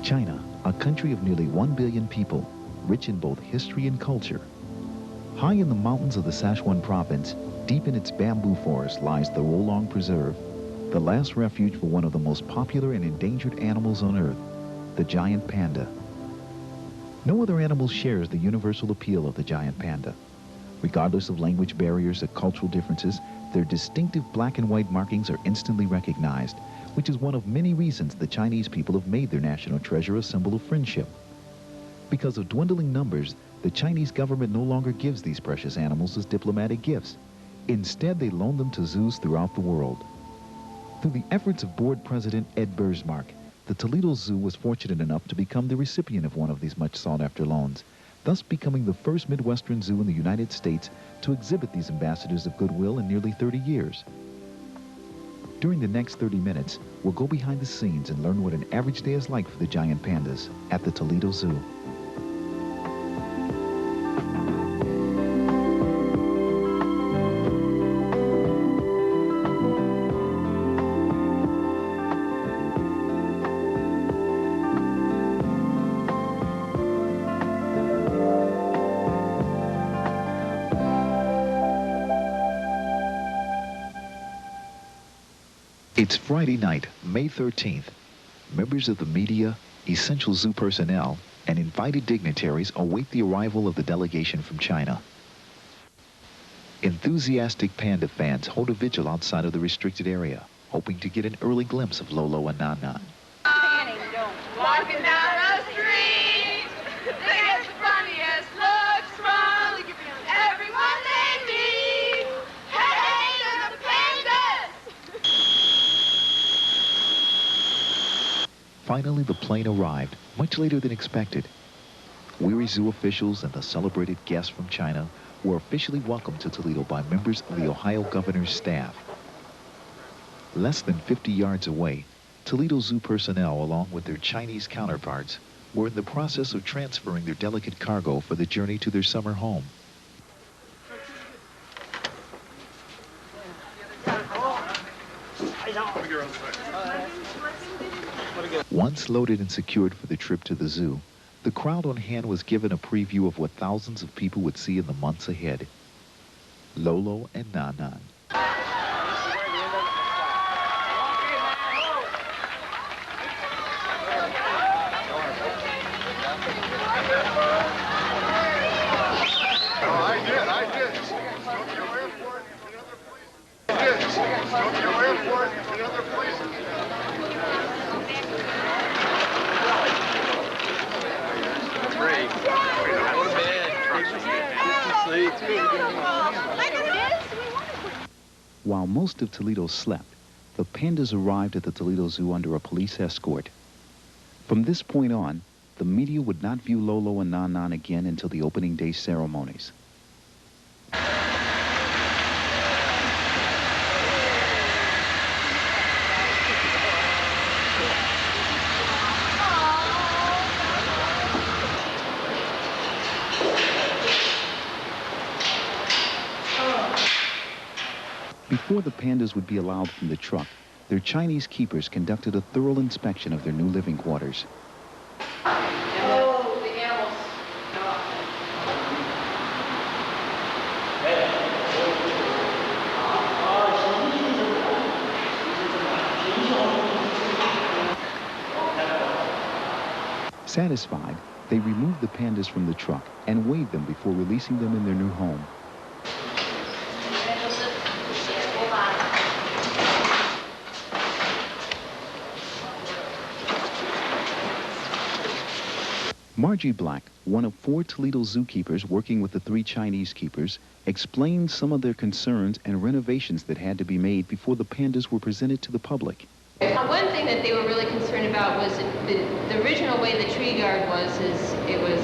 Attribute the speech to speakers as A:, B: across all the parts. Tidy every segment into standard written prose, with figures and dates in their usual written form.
A: China, a country of nearly 1 billion people, rich in both history and culture. High in the mountains of the Sichuan province, deep in its bamboo forest lies the Wolong Preserve, the last refuge for one of the most popular and endangered animals on Earth, the giant panda. No other animal shares the universal appeal of the giant panda. Regardless of language barriers or cultural differences, their distinctive black and white markings are instantly recognized, which is one of many reasons the Chinese people have made their national treasure a symbol of friendship. Because of dwindling numbers, the Chinese government no longer gives these precious animals as diplomatic gifts. Instead, they loan them to zoos throughout the world. Through the efforts of board president Ed Bursmark, the Toledo Zoo was fortunate enough to become the recipient of one of these much sought-after loans, thus becoming the first Midwestern zoo in the United States to exhibit these ambassadors of goodwill in nearly 30 years. During the next 30 minutes, we'll go behind the scenes and learn what an average day is like for the giant pandas at the Toledo Zoo. It's Friday night, May 13th. Members of the media, essential zoo personnel, and invited dignitaries await the arrival of the delegation from China. Enthusiastic panda fans hold a vigil outside of the restricted area, hoping to get an early glimpse of Lolo and Nan.
B: Walking down the street, they get the funniest looks from everyone they meet. Hey, they're the pandas!
A: Finally, the plane arrived, much later than expected. Weary zoo officials and the celebrated guests from China were officially welcomed to Toledo by members of the Ohio governor's staff. Less than 50 yards away, Toledo Zoo personnel, along with their Chinese counterparts, were in the process of transferring their delicate cargo for the journey to their summer home. Once loaded and secured for the trip to the zoo, the crowd on hand was given a preview of what thousands of people would see in the months ahead. Lolo and Nan. While most of Toledo slept, the pandas arrived at the Toledo Zoo under a police escort. From this point on, the media would not view Lolo and Nan again until the opening day ceremonies. Before the pandas would be allowed from the truck, their Chinese keepers conducted a thorough inspection of their new living quarters.
B: Oh, the animals.
A: Satisfied, they removed the pandas from the truck and weighed them before releasing them in their new home. Margie Black, one of 4 Toledo zookeepers working with the 3 Chinese keepers, explained some of their concerns and renovations that had to be made before the pandas were presented to the public.
C: One thing that they were really concerned about was the original way the tree guard was, it was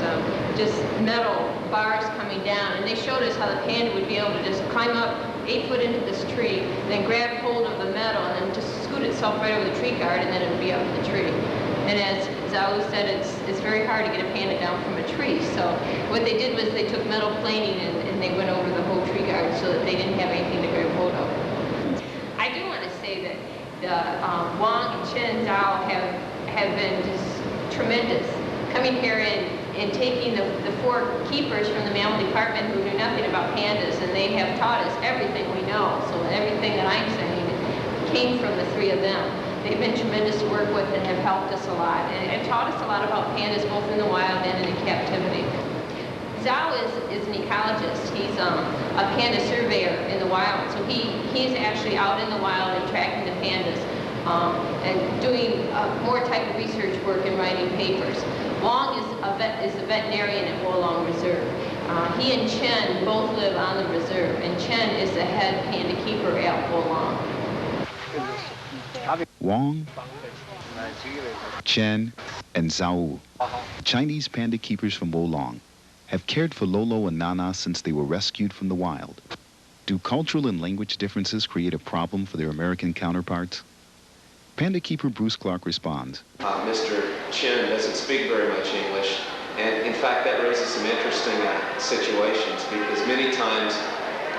C: just metal bars coming down, and they showed us how the panda would be able to just climb up 8 foot into this tree, and then grab hold of the metal, and then just scoot itself right over the tree guard, and then it would be up the tree. And as I always said, it's very hard to get a panda down from a tree. So what they did was they took metal planing and they went over the whole tree guard so that they didn't have anything to grab hold of. I do want to say that the Wang and Chen Zhao have been just tremendous. Coming here and taking the 4 keepers from the mammal department who knew nothing about pandas, and they have taught us everything we know. So everything that I'm saying came from the 3 of them. They've been tremendous to work with and have helped us a lot. And have taught us a lot about pandas both in the wild and in captivity. Zhao is an ecologist. He's a panda surveyor in the wild. So he's actually out in the wild and tracking the pandas and doing more type of research work and writing papers. Wong is the veterinarian at Wolong Reserve. He and Chen both live on the reserve, and Chen is the head panda keeper at Wolong.
A: Wong, Chen, and Zhao, Chinese panda keepers from Wolong, have cared for Lolo and Nana since they were rescued from the wild. Do cultural and language differences create a problem for their American counterparts? Panda keeper Bruce Clark responds.
D: Mr. Chen doesn't speak very much English, and in fact that raises some interesting situations, because many times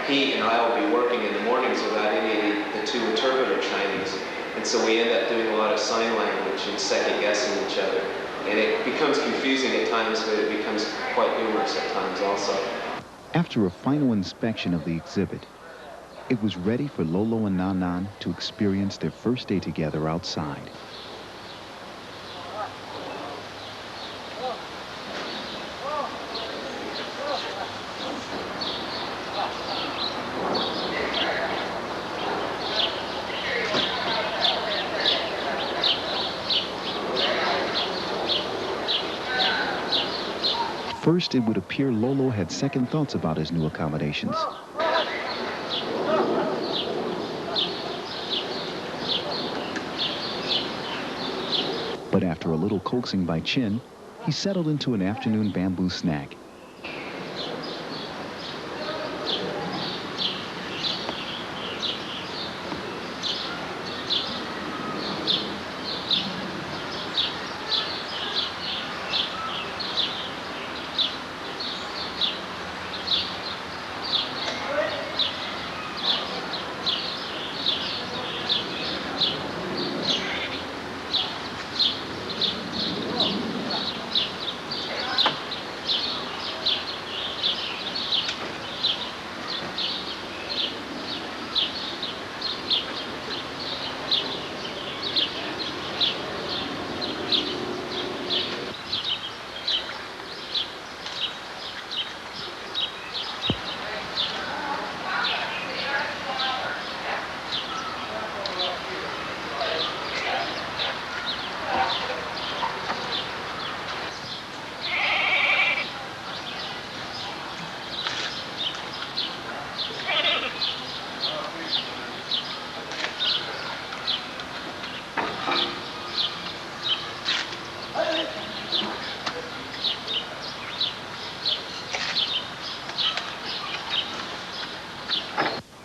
D: he and I will be working in the mornings without any of the 2 interpreter Chinese, and so we end up doing a lot of sign language and second-guessing each other, and it becomes confusing at times, but it becomes quite humorous at times also.
A: After a final inspection of the exhibit, it was ready for Lolo and Nanan to experience their first day together outside. First, it would appear Lolo had second thoughts about his new accommodations. But after a little coaxing by Chin, he settled into an afternoon bamboo snack.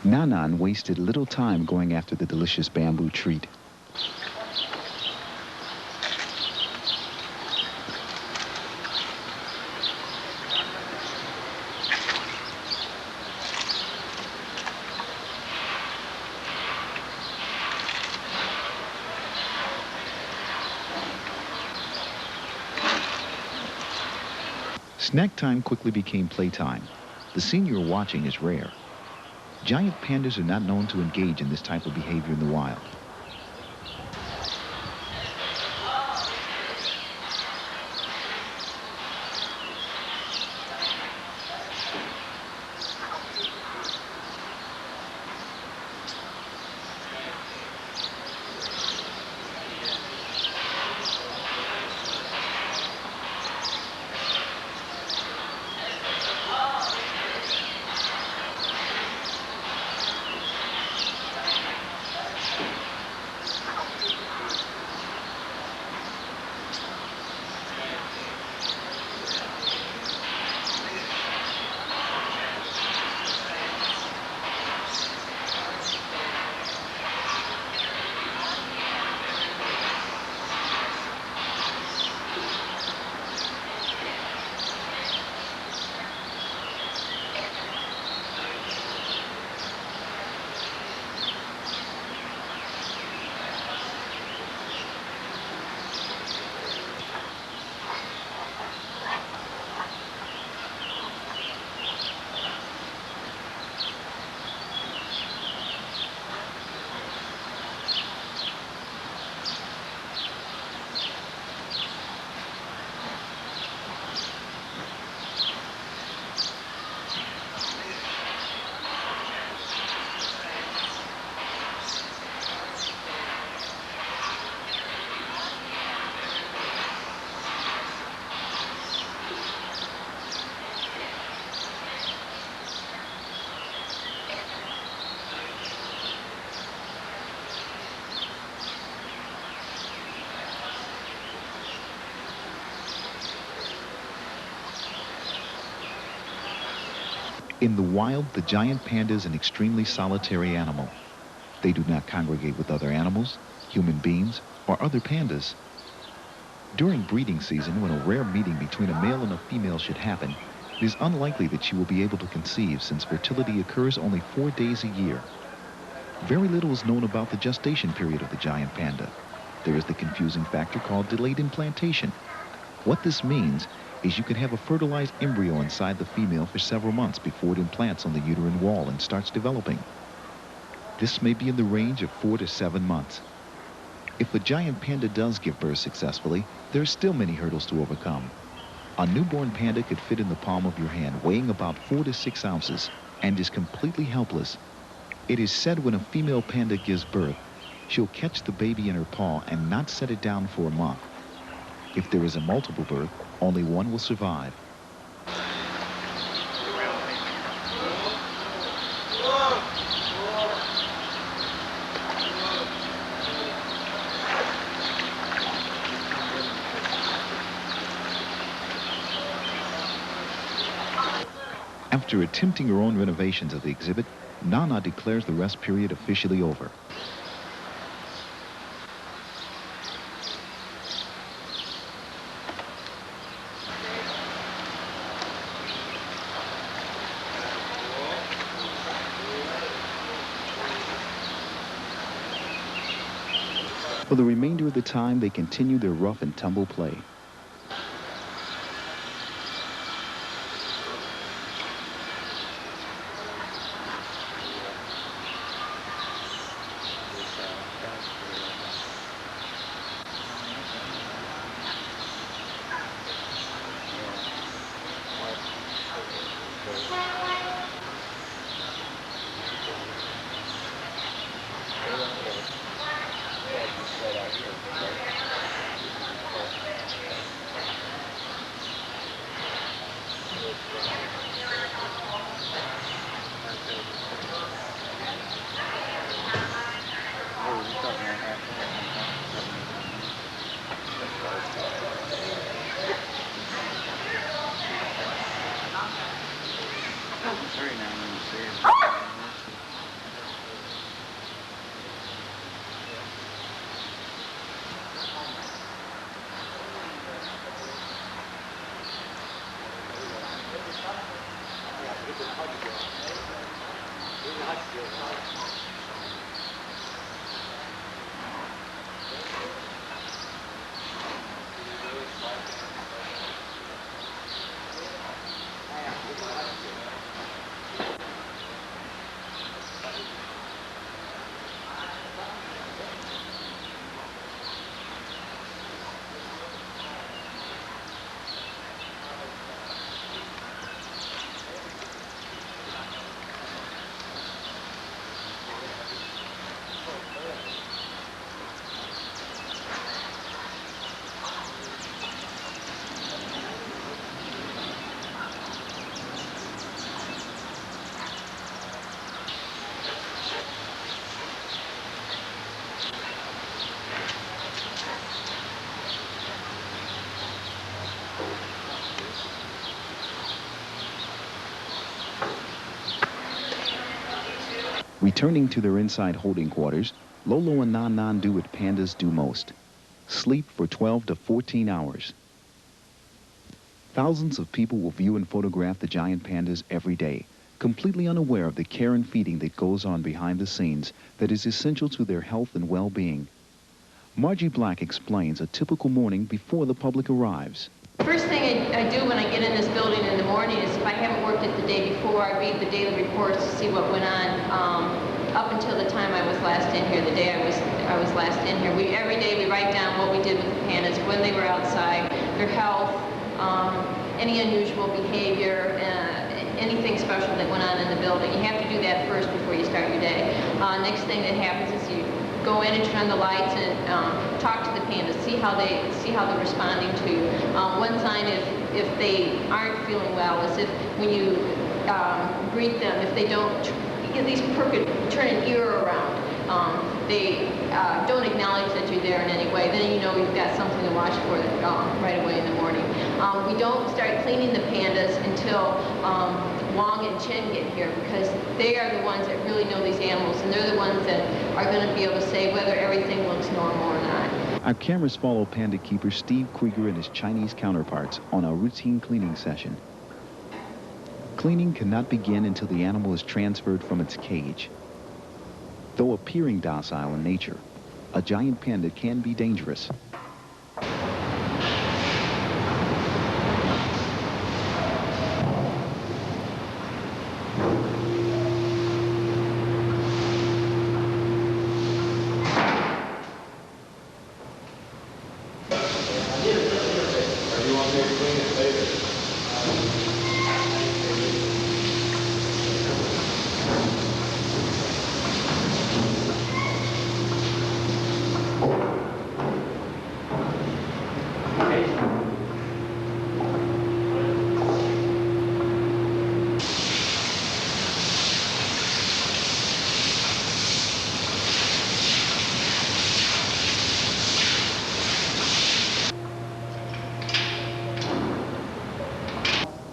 A: Nanan wasted little time going after the delicious bamboo treat. Snack time quickly became playtime. The senior watching is rare. Giant pandas are not known to engage in this type of behavior in the wild. In the wild, the giant panda is an extremely solitary animal. They do not congregate with other animals, human beings, or other pandas. During breeding season, when a rare meeting between a male and a female should happen, it is unlikely that she will be able to conceive since fertility occurs only 4 days a year. Very little is known about the gestation period of the giant panda. There is the confusing factor called delayed implantation. What this means is you can have a fertilized embryo inside the female for several months before it implants on the uterine wall and starts developing. This may be in the range of 4 to 7 months. If a giant panda does give birth successfully, there are still many hurdles to overcome. A newborn panda could fit in the palm of your hand, weighing about 4 to 6 ounces, and is completely helpless. It is said when a female panda gives birth, she'll catch the baby in her paw and not set it down for a month. If there is a multiple birth, only one will survive. After attempting her own renovations of the exhibit, Nana declares the rest period officially over. For the remainder of the time, they continue their rough and tumble play. Returning to their inside holding quarters, Lolo and Nan Nan do what pandas do most: sleep for 12 to 14 hours. Thousands of people will view and photograph the giant pandas every day, completely unaware of the care and feeding that goes on behind the scenes that is essential to their health and well-being. Margie Black explains a typical morning before the public arrives.
C: First thing I do when I get in this building in the morning is, if I haven't worked it the day before, I read the daily reports to see what went on up until the time I was last in here, the day I was last in here. Every day we write down what we did with the pandas, when they were outside, their health, any unusual behavior, anything special that went on in the building. You have to do that first before you start your day. Next thing that happens is you go in and turn on the lights and talk to the pandas, see how they're responding to you. One sign if they aren't feeling well is if when you greet them, if they don't at least turn an ear around, they don't acknowledge that you're there in any way, then you know you've got something to watch for right away in the morning. We don't start cleaning the pandas until Wong and Chen get here, because they are the ones that really know these animals, and they're the ones that are going to be able to say whether everything looks normal or not.
A: Our cameras follow panda keeper Steve Krieger and his Chinese counterparts on a routine cleaning session. Cleaning cannot begin until the animal is transferred from its cage. Though appearing docile in nature, a giant panda can be dangerous.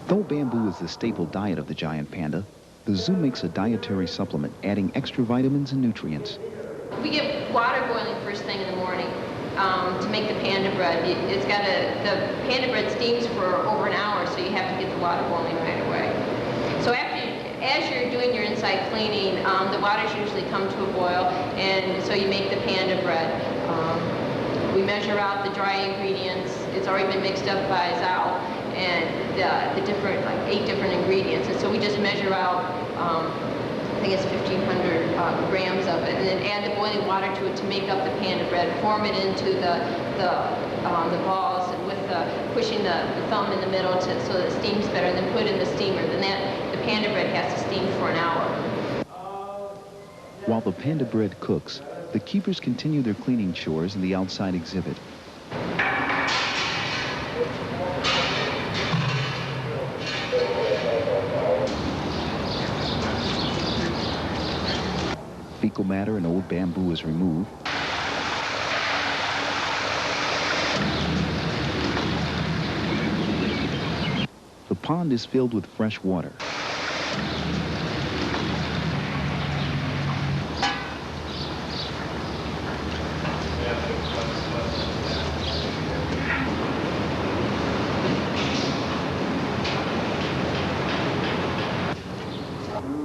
A: Though bamboo is the staple diet of the giant panda, the zoo makes a dietary supplement, adding extra vitamins and nutrients.
C: We get water boiling first thing in the morning to make the panda bread. The panda bread steams for over an hour, so you have to get the water boiling right away. So as you're doing your inside cleaning, the waters usually come to a boil, and so you make the panda bread. We measure out the dry ingredients. It's already been mixed up by Zhao, and the different, like 8 different ingredients. And so we just measure out, I think it's 1,500 grams of it, and then add the boiling water to it to make up the panda bread, form it into the balls with pushing the thumb in the middle so that it steams better, and then put it in the steamer. Then the panda bread has to steam for an hour.
A: While the panda bread cooks, the keepers continue their cleaning chores in the outside exhibit. Fecal matter and old bamboo is removed. The pond is filled with fresh water.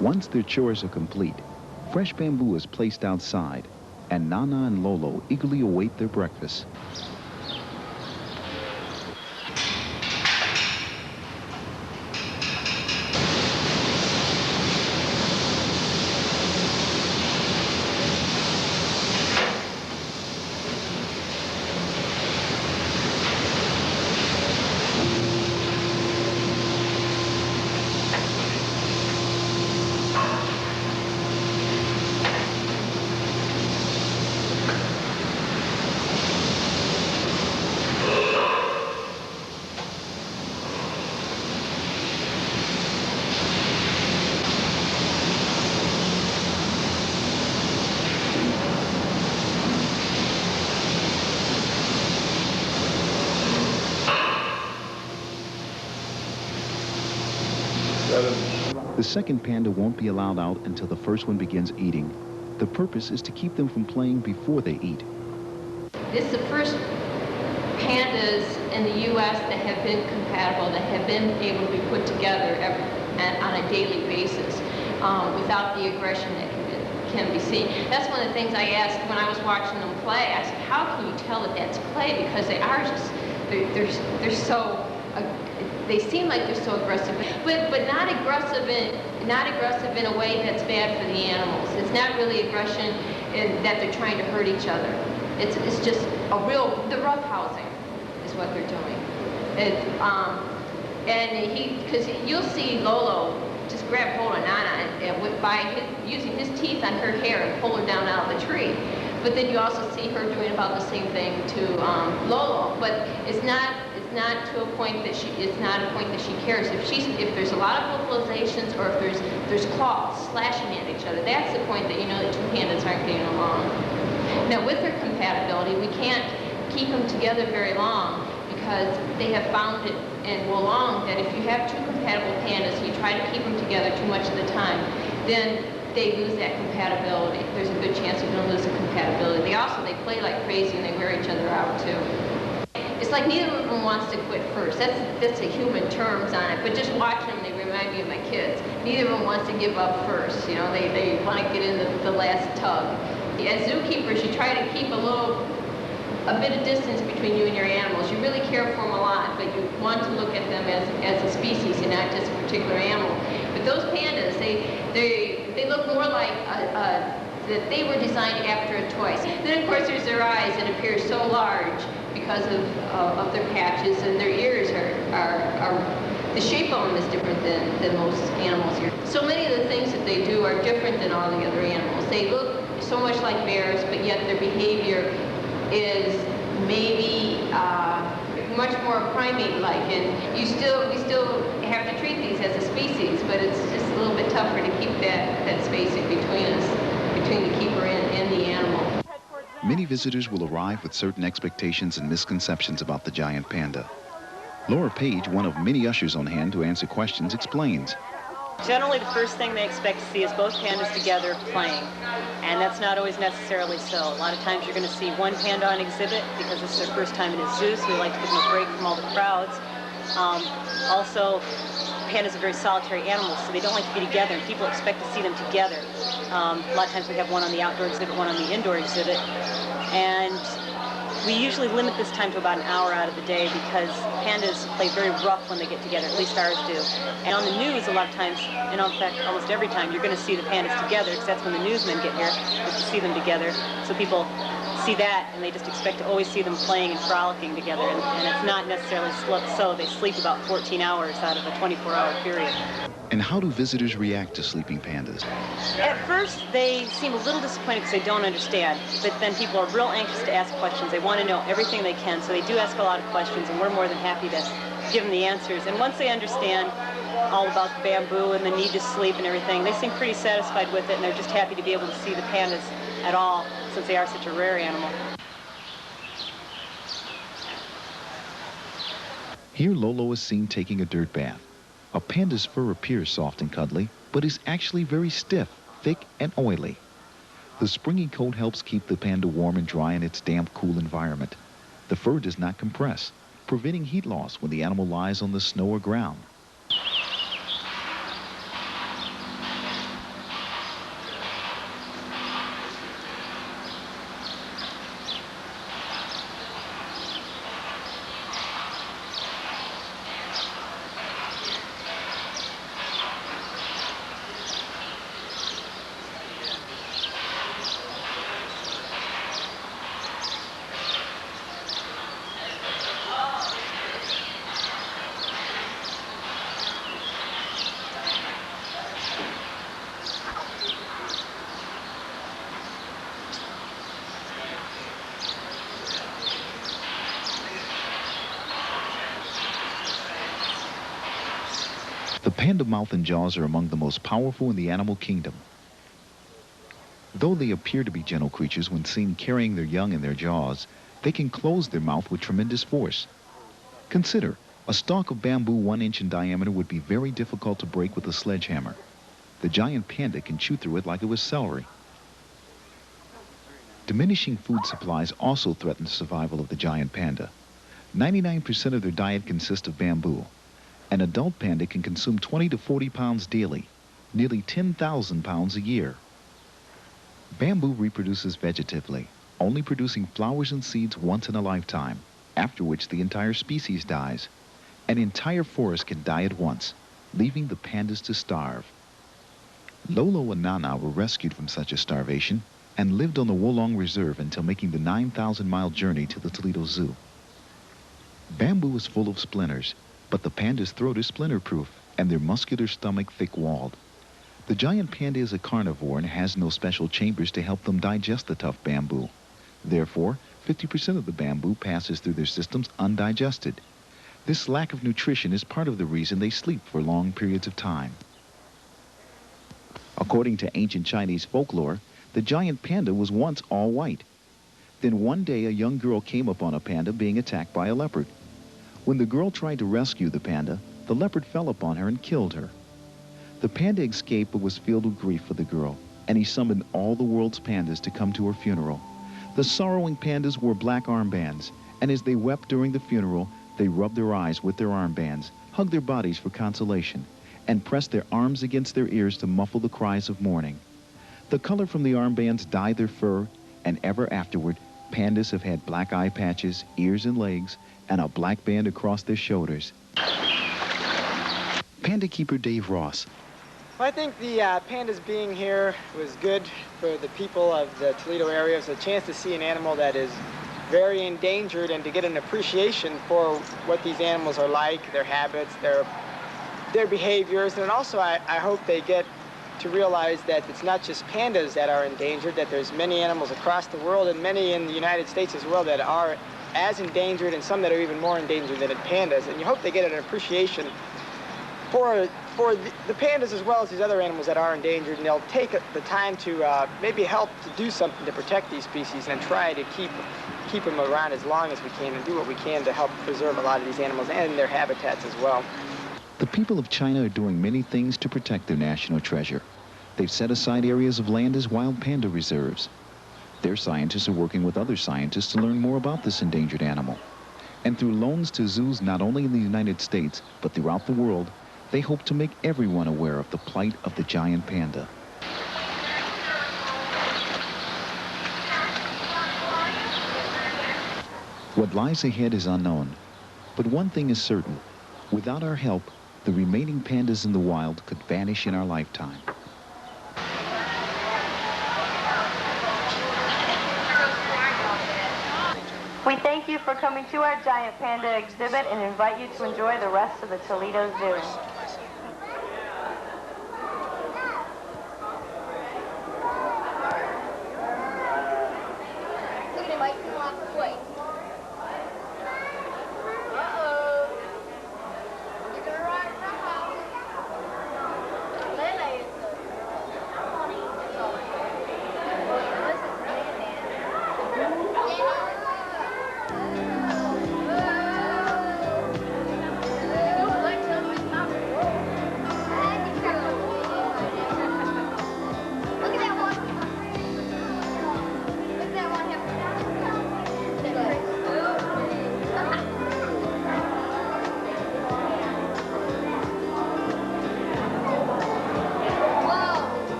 A: Once their chores are complete, fresh bamboo is placed outside, and Nana and Lolo eagerly await their breakfast. The second panda won't be allowed out until the first one begins eating. The purpose is to keep them from playing before they eat.
C: This is the first pandas in the U.S. that have been compatible, that have been able to be put together on a daily basis without the aggression that can be seen. That's one of the things I asked when I was watching them play. I said, how can you tell that that's play? Because they are just, they're so, they seem like they're so aggressive, but not aggressive in a way that's bad for the animals. It's not really aggression in that they're trying to hurt each other. It's just the roughhousing is what they're doing. Because you'll see Lolo just grab hold of Nana and using his teeth on her hair and pull her down out of the tree. But then you also see her doing about the same thing to Lolo. But it's not to a point that she cares. If there's a lot of vocalizations or if there's claws slashing at each other, that's the point that you know that two pandas aren't getting along. Now with their compatibility, we can't keep them together very long because they have found it in Wolong that if you have two compatible pandas, you try to keep them together too much of the time, then they lose that compatibility. There's a good chance you're going to lose the compatibility. They play like crazy and they wear each other out too. It's like neither of them wants to quit first. That's the human terms on it. But just watching them, they remind me of my kids. Neither of them wants to give up first. You know, they want to get in the last tug. As zookeepers, you try to keep a bit of distance between you and your animals. You really care for them a lot, but you want to look at them as a species and not just a particular animal. But those pandas, they look more like that they were designed after a toy. Then, of course, there's their eyes that appear so large because of their patches, and their ears are the shape of them is different than most animals here. So many of the things that they do are different than all the other animals. They look so much like bears, but yet their behavior is maybe much more primate-like, and we still have to treat these as a species, but it's just a little bit tougher to keep that space in between us, between the keeper and the animal.
A: Many visitors will arrive with certain expectations and misconceptions about the giant panda. Laura Page, one of many ushers on hand to answer questions, explains.
E: Generally, the first thing they expect to see is both pandas together playing, and that's not always necessarily so. A lot of times you're going to see one panda on exhibit because it's their first time in a zoo, so we like to give them a break from all the crowds. Also, pandas are very solitary animals, so they don't like to be together, and people expect to see them together. A lot of times we have one on the outdoor exhibit, one on the indoor exhibit, and we usually limit this time to about an hour out of the day because pandas play very rough when they get together, at least ours do. And on the news, a lot of times, and in fact, almost every time, you're going to see the pandas together, because that's when the newsmen get here, is to see them together. So people see that, and they just expect to always see them playing and frolicking together, and it's not necessarily so. They sleep about 14 hours out of a 24-hour period.
A: And how do visitors react to sleeping pandas?
E: At first, they seem a little disappointed because they don't understand, but then people are real anxious to ask questions. They want to know everything they can, so they do ask a lot of questions, and we're more than happy to give them the answers. And once they understand all about the bamboo and the need to sleep and everything, they seem pretty satisfied with it, and they're just happy to be able to see the pandas at all, since they are such a rare animal.
A: Here Lolo is seen taking a dirt bath. A panda's fur appears soft and cuddly, but is actually very stiff, thick, and oily. The springy coat helps keep the panda warm and dry in its damp, cool environment. The fur does not compress, preventing heat loss when the animal lies on the snow or ground. The panda mouth and jaws are among the most powerful in the animal kingdom. Though they appear to be gentle creatures when seen carrying their young in their jaws, they can close their mouth with tremendous force. Consider, a stalk of bamboo 1 inch in diameter would be very difficult to break with a sledgehammer. The giant panda can chew through it like it was celery. Diminishing food supplies also threaten the survival of the giant panda. 99% of their diet consists of bamboo. An adult panda can consume 20 to 40 pounds daily, nearly 10,000 pounds a year. Bamboo reproduces vegetatively, only producing flowers and seeds once in a lifetime, after which the entire species dies. An entire forest can die at once, leaving the pandas to starve. Lolo and Nana were rescued from such a starvation and lived on the Wolong Reserve until making the 9,000-mile journey to the Toledo Zoo. Bamboo is full of splinters, but the panda's throat is splinter-proof and their muscular stomach thick-walled. The giant panda is a carnivore and has no special chambers to help them digest the tough bamboo. Therefore, 50% of the bamboo passes through their systems undigested. This lack of nutrition is part of the reason they sleep for long periods of time. According to ancient Chinese folklore, the giant panda was once all white. Then one day a young girl came upon a panda being attacked by a leopard. When the girl tried to rescue the panda, the leopard fell upon her and killed her. The panda escaped but was filled with grief for the girl, and he summoned all the world's pandas to come to her funeral. The sorrowing pandas wore black armbands, and as they wept during the funeral, they rubbed their eyes with their armbands, hugged their bodies for consolation, and pressed their arms against their ears to muffle the cries of mourning. The color from the armbands dyed their fur, and ever afterward, pandas have had black eye patches, ears and legs, and a black band across their shoulders. Panda keeper Dave Ross.
F: Well, I think the pandas being here was good for the people of the Toledo area. It's a chance to see an animal that is very endangered and to get an appreciation for what these animals are like, their habits, their behaviors. And also I hope they get to realize that it's not just pandas that are endangered, that there's many animals across the world and many in the United States as well that are as endangered and some that are even more endangered than pandas. And you hope they get an appreciation for the pandas as well as these other animals that are endangered, and they'll take the time to maybe help to do something to protect these species and try to keep them around as long as we can and do what we can to help preserve a lot of these animals and their habitats as well.
A: The people of China are doing many things to protect their national treasure. They've set aside areas of land as wild panda reserves. Their scientists are working with other scientists to learn more about this endangered animal. And through loans to zoos not only in the United States, but throughout the world, they hope to make everyone aware of the plight of the giant panda. What lies ahead is unknown, but one thing is certain. Without our help, the remaining pandas in the wild could vanish in our lifetime.
G: We thank you for coming to our giant panda exhibit and invite you to enjoy the rest of the Toledo Zoo.
B: Look at him, Mike. Come on, wait.